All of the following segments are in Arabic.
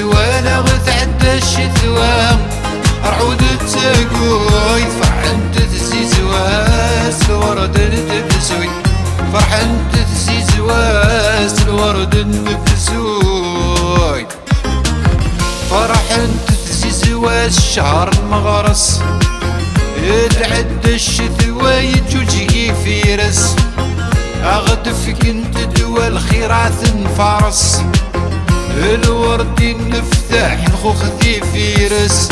ولا غتعدى الشتوى رعود تساقوي فرحان تتزيز واس الورد الدبسوي فرحان تتزيز واس الورد الدبسوي فرحان تتزيز واس شهر المغرس يتعدى الشتوى يجوجي في رس أغدف كنت دوا الخيرات نفارس الورد نفتح نخوخ ذي فيرس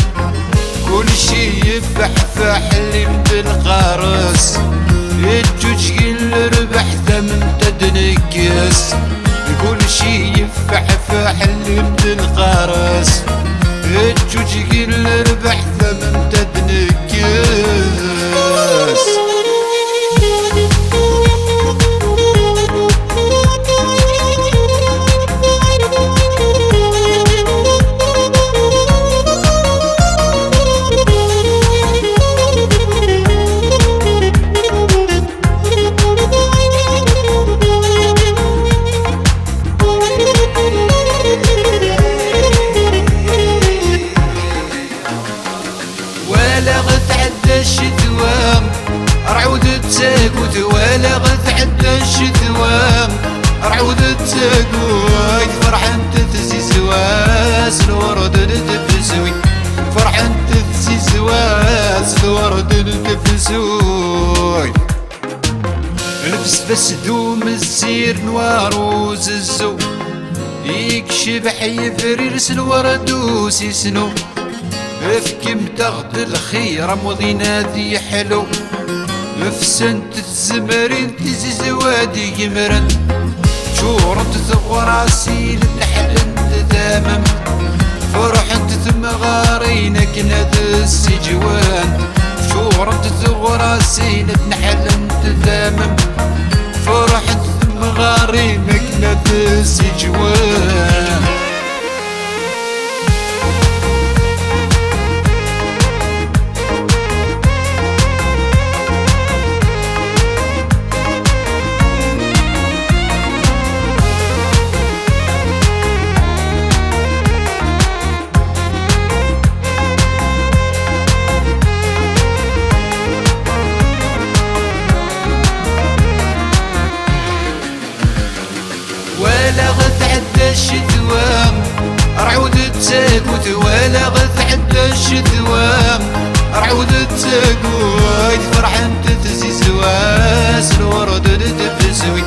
كل شي يفحفح اللي بالقارس يجوج الربح ثمن تدنكس كل شي يفحفح اللي بالقارس يجوج الربح ثمن تدنكس ولا غتعدى الشتوى رعود تساقوت ولا غتعدى الشتوى رعود تساقوت فرحان تتزيز واس الورد الدبسوي فرحان تتزيز واس الورد الدبسوي لبس بس دوم الزير نوار وززو يكشبح يفريرس الورد وسيسنو افكم تاخد الخير مضينا ذي حلو افسنت الزمرين تزيز وادي يمرن شورت ثغراسي للحلن تتامم فرحت ثمغارينك نادى السجوان شورت ثغراسي للحلن تتامم فرحت ثمغارينك نادى السجوان ولا غتعدى الشتوى رعود تساقوت ولا غتعدى الشتوى رعود تساقوت فرحان تتزيز واس الورد الدبسوي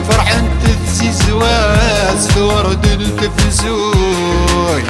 فرحان تتزيز واس الورد الدبسوي